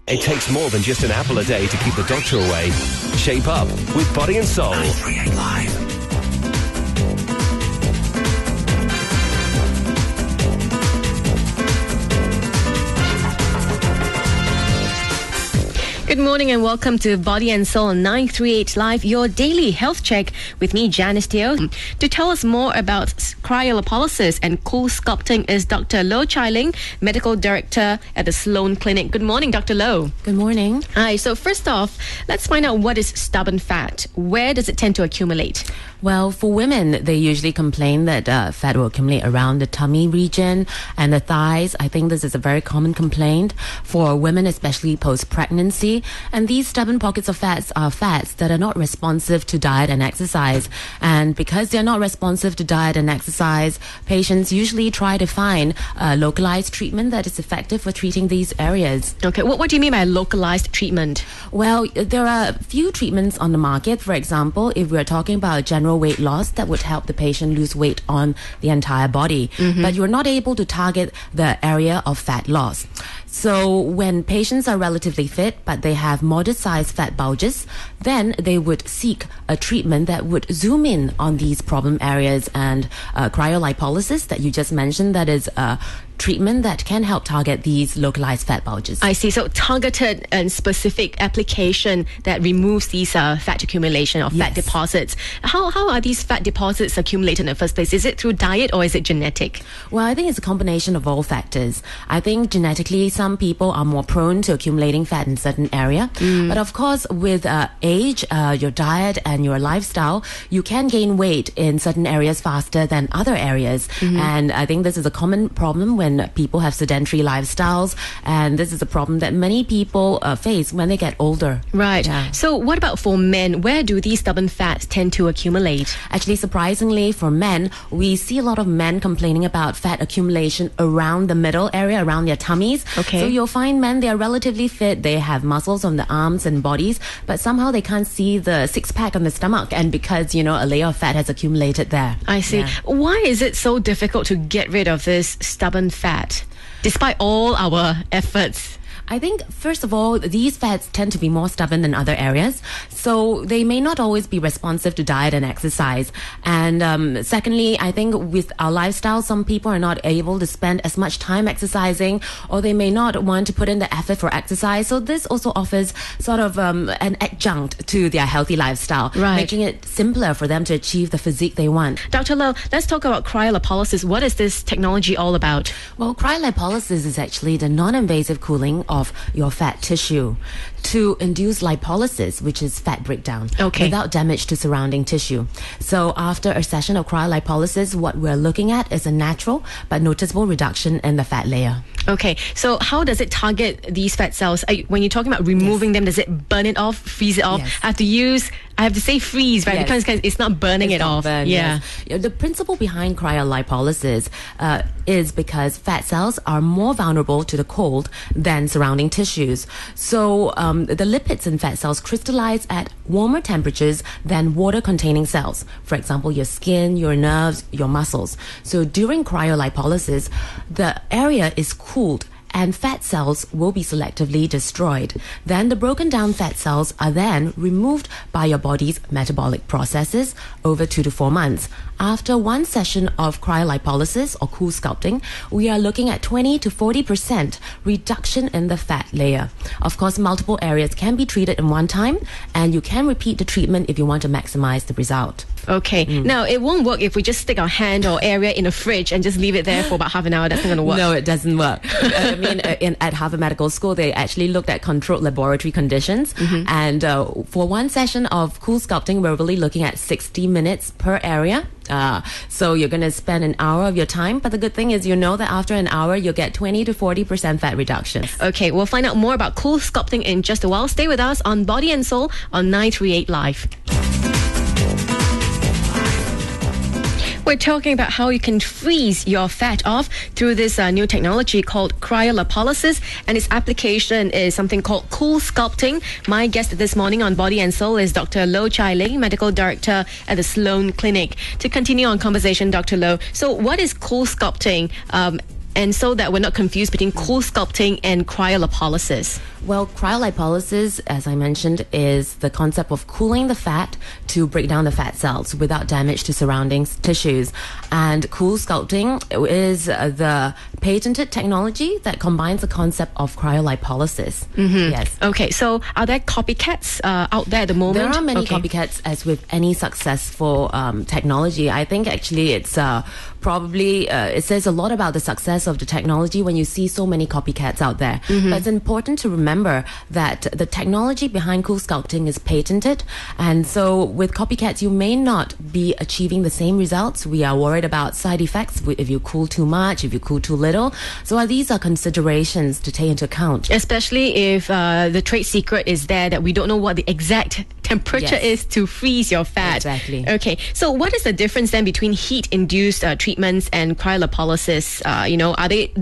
It takes more than just an apple a day to keep the doctor away. Shape up with Body and Soul. 938 Live. Good morning and welcome to Body and Soul on 938 Live, your daily health check with me, Janice Teo. To tell us more about cryolipolysis and CoolSculpting is Dr. Low Chai Ling, Medical Director at the Sloane Clinic. Good morning, Dr. Low. Good morning. Hi, so first off, let's find out what is stubborn fat. Where does it tend to accumulate? Well, for women, they usually complain that fat will accumulate around the tummy region and the thighs. I think this is a very common complaint for women, especially post-pregnancy. And these stubborn pockets of fats are fats that are not responsive to diet and exercise. And because they're not responsive to diet and exercise, patients usually try to find a localized treatment that is effective for treating these areas. Okay, what do you mean by localized treatment? Well, there are a few treatments on the market. For example, if we're talking about general weight loss, that would help the patient lose weight on the entire body. But you're not able to target the area of fat loss. So when patients are relatively fit, but they have moderate-sized fat bulges, then they would seek a treatment that would zoom in on these problem areas. And cryolipolysis that you just mentioned, that is treatment that can help target these localized fat bulges. I see. So targeted and specific application that removes these fat accumulation or fat deposits. How are these fat deposits accumulated in the first place? Is it through diet or is it genetic? Well, I think it's a combination of all factors. I think genetically, some people are more prone to accumulating fat in certain area. But of course, with age, your diet and your lifestyle, you can gain weight in certain areas faster than other areas. And I think this is a common problem when people have sedentary lifestyles, and this is a problem that many people face when they get older. Right. Yeah. So what about for men? Where do these stubborn fats tend to accumulate? Actually, surprisingly, for men, we see a lot of men complaining about fat accumulation around the middle area, around their tummies. Okay. So you'll find men, they are relatively fit, they have muscles on the arms and bodies, but somehow they can't see the six-pack on the stomach, and because, a layer of fat has accumulated there. I see. Yeah. Why is it so difficult to get rid of this stubborn fat, despite all our efforts? I think, first of all, these fats tend to be more stubborn than other areas, so they may not always be responsive to diet and exercise. And secondly, I think with our lifestyle, some people are not able to spend as much time exercising, or they may not want to put in the effort for exercise. So this also offers sort of an adjunct to their healthy lifestyle, making it simpler for them to achieve the physique they want. Dr. Low, let's talk about cryolipolysis. What is this technology all about? Well, cryolipolysis is actually the non-invasive cooling of your fat tissue to induce lipolysis, which is fat breakdown, without damage to surrounding tissue. So after a session of cryolipolysis, what we're looking at is a natural but noticeable reduction in the fat layer. Okay, so how does it target these fat cells? When you're talking about removing them, does it burn it off, freeze it off? I have to say freeze, right? Because it's not burning it off. The principle behind cryolipolysis is because fat cells are more vulnerable to the cold than surrounding tissues. So the lipids in fat cells crystallize at warmer temperatures than water-containing cells. For example, your skin, your nerves, your muscles. So during cryolipolysis, the area is cooled and fat cells will be selectively destroyed. Then the broken down fat cells are then removed by your body's metabolic processes over 2 to 4 months. After one session of cryolipolysis or CoolSculpting, we are looking at 20 to 40% reduction in the fat layer. Of course, multiple areas can be treated in one time, and you can repeat the treatment if you want to maximize the result. Okay. Now, it won't work if we just stick our hand or area in a fridge and just leave it there for about half an hour. That's not going to work. No, it doesn't work. I mean, at Harvard Medical School, they actually looked at controlled laboratory conditions. And for one session of CoolSculpting, we're really looking at 60 minutes per area. So you're going to spend an hour of your time. But the good thing is, that after an hour, you'll get 20 to 40% fat reduction. Okay, we'll find out more about CoolSculpting in just a while. Stay with us on Body and Soul on 938 Live. We're talking about how you can freeze your fat off through this new technology called cryolipolysis, and its application is something called CoolSculpting. My guest this morning on Body and Soul is Dr. Low Chai Ling, Medical Director at the Sloane Clinic. To continue on conversation, Dr. Low, so what is CoolSculpting? and so that we're not confused between CoolSculpting and cryolipolysis. Well, cryolipolysis, as I mentioned, is the concept of cooling the fat to break down the fat cells without damage to surrounding tissues. And CoolSculpting is the patented technology that combines the concept of cryolipolysis. Yes. Okay, so are there copycats out there at the moment? There are many copycats, as with any successful technology. I think actually it's probably it says a lot about the success of the technology when you see so many copycats out there. But it's important to remember that the technology behind CoolSculpting is patented, and so with copycats you may not be achieving the same results. We are worried about side effects if you cool too much, if you cool too little. So these are considerations to take into account. Especially if the trade secret is there that we don't know what the exact temperature is to freeze your fat. Exactly. Okay, so what is the difference then between heat-induced treatments and cryolipolysis?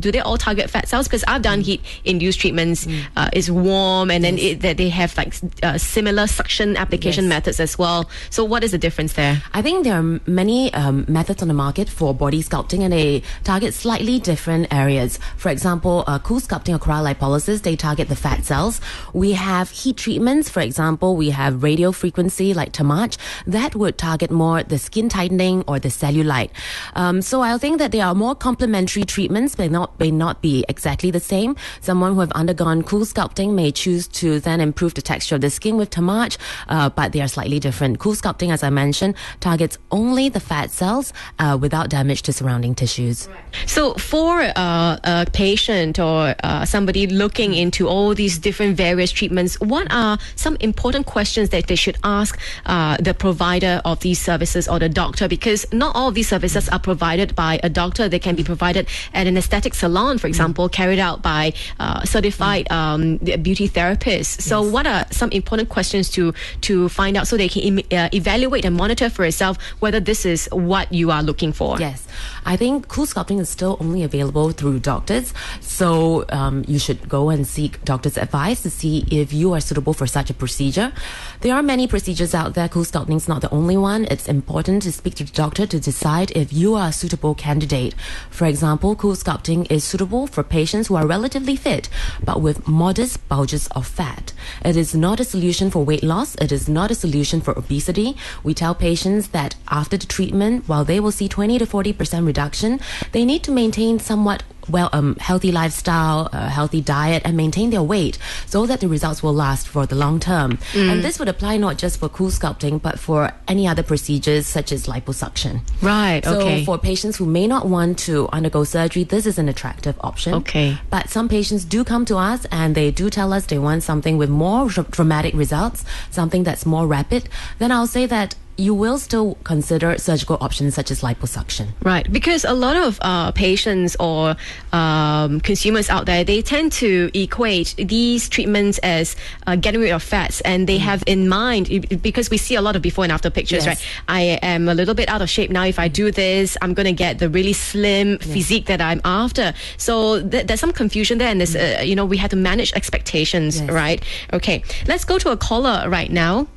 Do they all target fat cells? Because I've done heat-induced treatments. It's warm, and then they have like similar suction application methods as well. So what is the difference there? I think there are many methods on the market for body sculpting, and they target slightly different areas. For example, CoolSculpting or cryolipolysis, they target the fat cells. We have heat treatments. For example, we have radio frequency like Thermage that would target more the skin tightening or the cellulite. So I think that they are more complementary treatments, may not be exactly the same. Someone who have undergone CoolSculpting may choose to then improve the texture of the skin with Thermage, but they are slightly different. CoolSculpting, as I mentioned, targets only the fat cells without damage to surrounding tissues. So for a patient or somebody looking into all these different various treatments, what are some important questions that they should ask the provider of these services or the doctor? Because not all of these services are provided by a doctor. They can be provided at an aesthetic salon, for example, carried out by certified beauty therapists. So what are some important questions to find out so they can evaluate and monitor for yourself whether this is what you are looking for? Yes, I think CoolSculpting is still only available through doctors. So you should go and seek doctor's advice to see if you are suitable for such a procedure. There are many procedures out there. CoolSculpting is not the only one. It's important to speak to the doctor to decide if you are a suitable candidate. For example, CoolSculpting is suitable for patients who are relatively fit but with modest bulges of fat. It is not a solution for weight loss. It is not a solution for obesity. We tell patients that after the treatment, while they will see 20 to 40% reduction, they need to maintain somewhat healthy lifestyle, healthy diet, and maintain their weight so that the results will last for the long term. And this would apply not just for CoolSculpting but for any other procedures such as liposuction. Right, okay. So for patients who may not want to undergo surgery, this is an attractive option. Okay. But some patients do come to us and they do tell us they want something with more dramatic results, something that's more rapid. Then I'll say that you will still consider surgical options such as liposuction. Right, because a lot of patients or consumers out there, they tend to equate these treatments as getting rid of fats, and they have in mind, because we see a lot of before and after pictures, right? I am a little bit out of shape now. If I do this, I'm going to get the really slim physique that I'm after. So there's some confusion there, and there's, we have to manage expectations, right? Okay, let's go to a caller right now.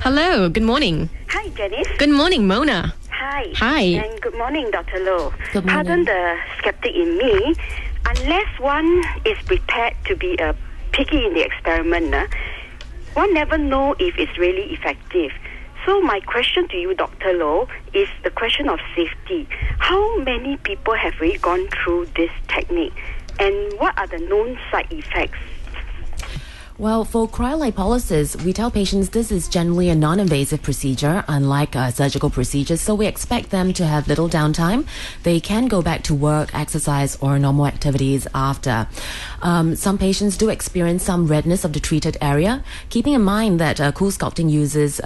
Hello, good morning. Hi, Janice. Good morning, Mona. Hi. Hi. And good morning, Dr. Low. Good morning. Pardon the skeptic in me. Unless one is prepared to be a piggy in the experiment, one never know if it's really effective. So my question to you, Dr. Low, is the question of safety. How many people have really gone through this technique? And what are the known side effects? Well, for cryolipolysis, we tell patients this is generally a non-invasive procedure, unlike surgical procedures, so we expect them to have little downtime. They can go back to work, exercise, or normal activities after. Some patients do experience some redness of the treated area, keeping in mind that CoolSculpting uses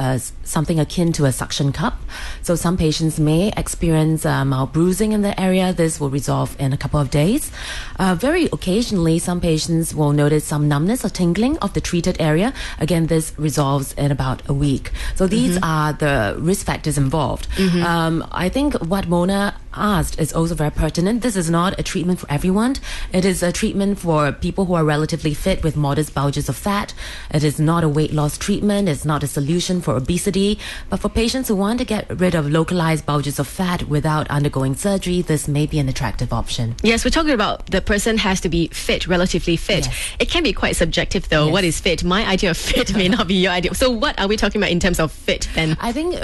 something akin to a suction cup. So some patients may experience mild bruising in the area. This will resolve in a couple of days. Very occasionally, some patients will notice some numbness or tingling of the treated area. Again, this resolves in about a week. So these are the risk factors involved. I think what Mona asked is also very pertinent. This is not a treatment for everyone. It is a treatment for people who are relatively fit with modest bulges of fat. It is not a weight loss treatment. It's not a solution for obesity. But for patients who want to get rid of localized bulges of fat without undergoing surgery, this may be an attractive option. Yes, we're talking about the person has to be fit, relatively fit. Yes. It can be quite subjective though. Yes. What is fit? My idea of fit may not be your idea. So what are we talking about in terms of fit then? I think,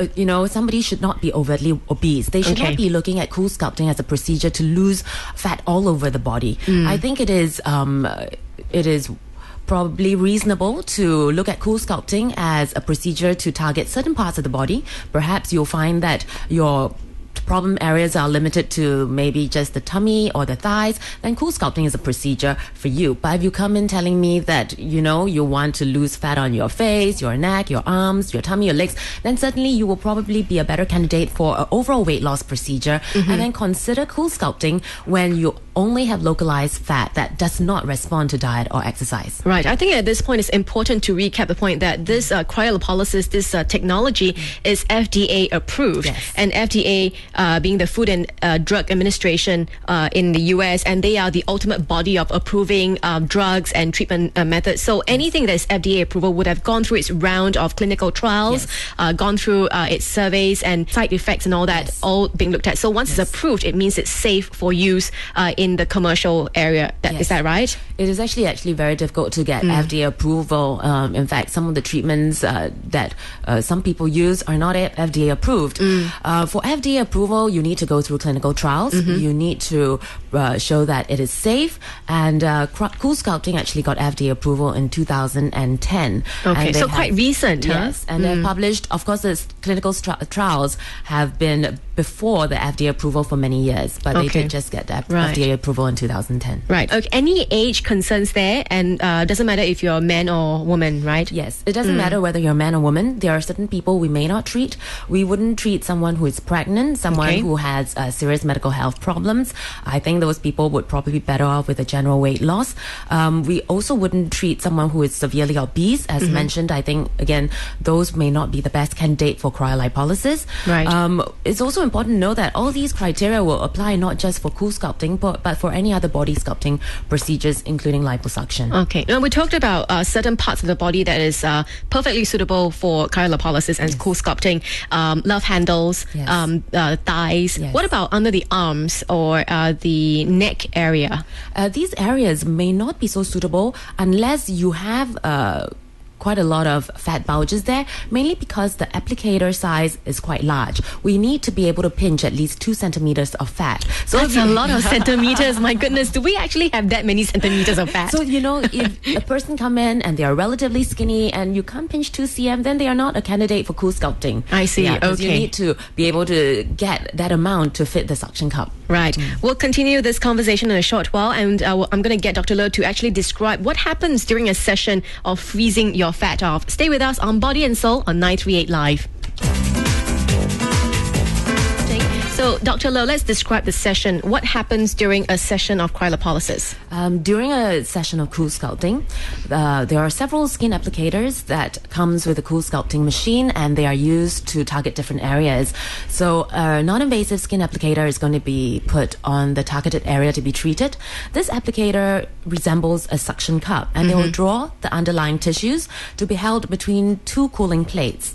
somebody should not be overtly obese. They should not be looking at CoolSculpting as a procedure to lose fat all over the body. I think it is probably reasonable to look at CoolSculpting as a procedure to target certain parts of the body. Perhaps you'll find that your problem areas are limited to maybe just the tummy or the thighs, then CoolSculpting is a procedure for you. But if you come in telling me that, you want to lose fat on your face, your neck, your arms, your tummy, your legs, then certainly you will probably be a better candidate for an overall weight loss procedure. And then consider CoolSculpting when you only have localized fat that does not respond to diet or exercise. Right. I think at this point it's important to recap the point that this cryolipolysis, this technology is FDA approved. Yes. And FDA being the Food and Drug Administration in the US, and they are the ultimate body of approving drugs and treatment methods. So anything that is FDA approval would have gone through its round of clinical trials, gone through its surveys and side effects and all that, all being looked at. So once it's approved, it means it's safe for use in the commercial area. Is that right? It is actually very difficult to get FDA approval. In fact, some of the treatments that some people use are not FDA approved. For FDA approval, you need to go through clinical trials. You need to show that it is safe. And CoolSculpting actually got FDA approval in 2010. Okay, so quite recent, huh? Yes, and they've published, of course, the clinical trials have been before the FDA approval for many years, but they did just get the FDA approval in 2010. Right. Okay. Any age concerns there, and doesn't matter if you're a man or woman, right? Yes, it doesn't matter whether you're a man or woman. There are certain people we may not treat. We wouldn't treat someone who is pregnant, someone who has serious medical health problems. I think those people would probably be better off with a general weight loss. We also wouldn't treat someone who is severely obese. As mentioned, I think, again, those may not be the best candidate for cryolipolysis. Right. It's also important to know that all these criteria will apply not just for CoolSculpting, but for any other body sculpting procedures, including liposuction. Okay. Now, we talked about certain parts of the body that is perfectly suitable for cryolipolysis and CoolSculpting. Love handles, thighs. What about under the arms or the neck area? These areas may not be so suitable unless you have quite a lot of fat bulges there, mainly because the applicator size is quite large. We need to be able to pinch at least 2 centimeters of fat. So that's a lot of centimeters. My goodness, do we actually have that many centimeters of fat? So, if a person come in and they are relatively skinny and you can't pinch 2 cm, then they are not a candidate for CoolSculpting. I see. You need to be able to get that amount to fit the suction cup. Right. We'll continue this conversation in a short while, and I'm going to get Dr. Low to actually describe what happens during a session of freezing your fat off. Stay with us on Body and Soul on 938 Live. So, Dr. Low, let's describe the session. What happens during a session of cryolipolysis? During a session of CoolSculpting, there are several skin applicators that comes with a CoolSculpting machine, and they are used to target different areas. So, a non-invasive skin applicator is going to be put on the targeted area to be treated. This applicator resembles a suction cup, and they will draw the underlying tissues to be held between 2 cooling plates.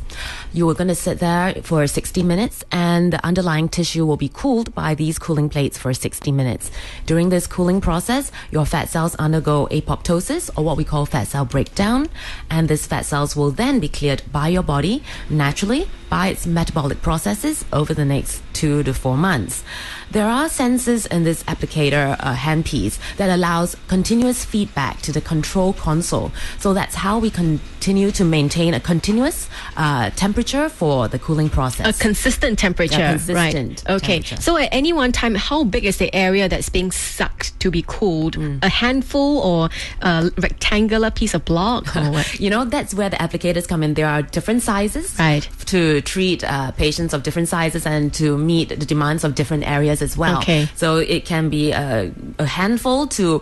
You are going to sit there for 60 minutes, and the underlying tissue will be cooled by these cooling plates for 60 minutes. During this cooling process, your fat cells undergo apoptosis, or what we call fat cell breakdown, and these fat cells will then be cleared by your body naturally by its metabolic processes over the next 2 to 4 months. There are sensors in this applicator handpiece that allows continuous feedback to the control console. So that's how we continue to maintain a continuous temperature for the cooling process. A consistent temperature. Consistent Okay. temperature. So at any one time, how big is the area that's being sucked to be cooled? A handful or a rectangular piece of block? Or what? That's where the applicators come in. There are different sizes to treat patients of different sizes and to meet the demands of different areas as well. Okay. So it can be a handful to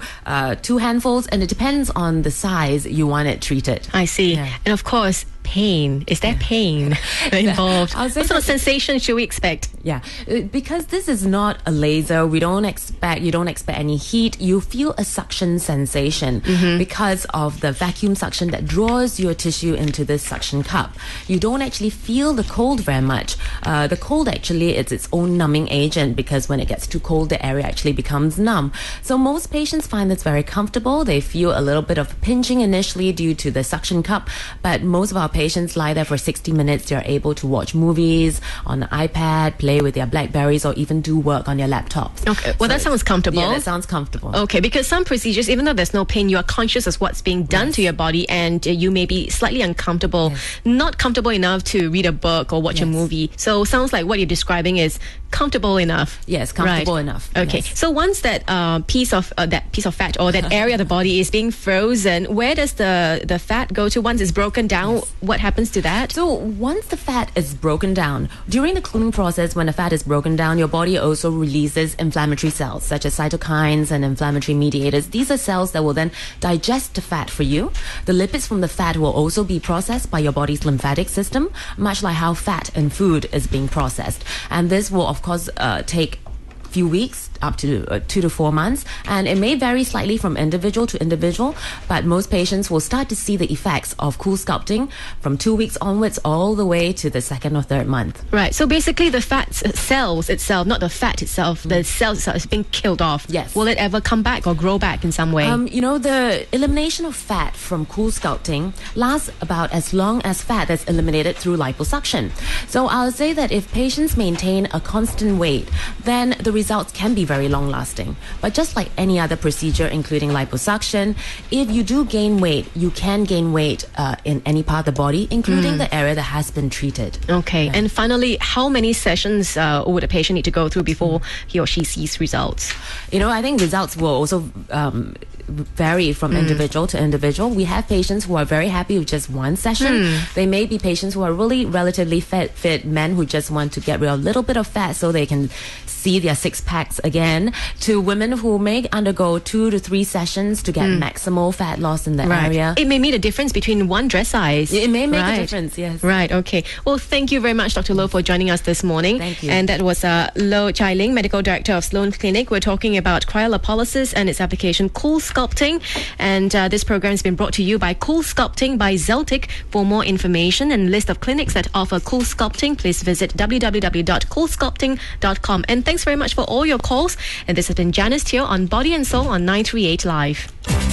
2 handfuls, and it depends on the size you want it treated. I see. Yeah. And of course, pain? Is there pain involved? I'll say What sort of sensation should we expect? Yeah, because this is not a laser, you don't expect any heat. You feel a suction sensation because of the vacuum suction that draws your tissue into this suction cup. You don't actually feel the cold very much. The cold actually is its own numbing agent, because when it gets too cold, the area actually becomes numb. So most patients find this very comfortable. They feel a little bit of pinching initially due to the suction cup, but most of our patients lie there for 60 minutes. They're able to watch movies on the iPad, play with their Blackberries, or even do work on their laptops. Okay, well, that sounds comfortable. Yeah, that sounds comfortable. Okay, because some procedures, even though there's no pain, you are conscious of what's being done to your body, and you may be slightly uncomfortable, not comfortable enough to read a book or watch a movie. So sounds like what you're describing is comfortable enough. Yes, comfortable enough. Okay, Yes. so once that piece of fat or that area of the body is being frozen, where does the fat go to? Once it's broken down, what happens to that? So once the fat is broken down, during the cooling process, when the fat is broken down, your body also releases inflammatory cells such as cytokines and inflammatory mediators. These are cells that will then digest the fat for you. The lipids from the fat will also be processed by your body's lymphatic system, much like how fat in food is being processed. And this will, of course, take few weeks, up to 2 to 4 months, and it may vary slightly from individual to individual, but most patients will start to see the effects of CoolSculpting from 2 weeks onwards all the way to the 2nd or 3rd month. Right, so basically the fat cells itself, not the fat itself, the cells itself is being killed off. Yes. Will it ever come back or grow back in some way? The elimination of fat from CoolSculpting lasts about as long as fat that's eliminated through liposuction. So I'll say that if patients maintain a constant weight, then the results can be very long-lasting. But just like any other procedure, including liposuction, if you do gain weight, you can gain weight in any part of the body, including the area that has been treated. Okay, and finally, how many sessions would a patient need to go through before he or she sees results? I think results will also vary from individual to individual. We have patients who are very happy with just one session. They may be patients who are really relatively fit men who just want to get rid of a little bit of fat so they can see their six packs again, to women who may undergo 2 to 3 sessions to get maximal fat loss in the area. It may make a difference between one dress size. It may make a difference, yes. Right, okay. Well, thank you very much, Dr. Low, for joining us this morning. Thank you. And that was Low Chai Ling, Medical Director of Sloane Clinic. We're talking about cryolipolysis and its application, CoolSculpting. And this program has been brought to you by CoolSculpting by Zeltiq. For more information and list of clinics that offer CoolSculpting, please visit www.coolsculpting.com. And thanks very much for all your calls. And this has been Janice Teo on Body and Soul on 938 Live.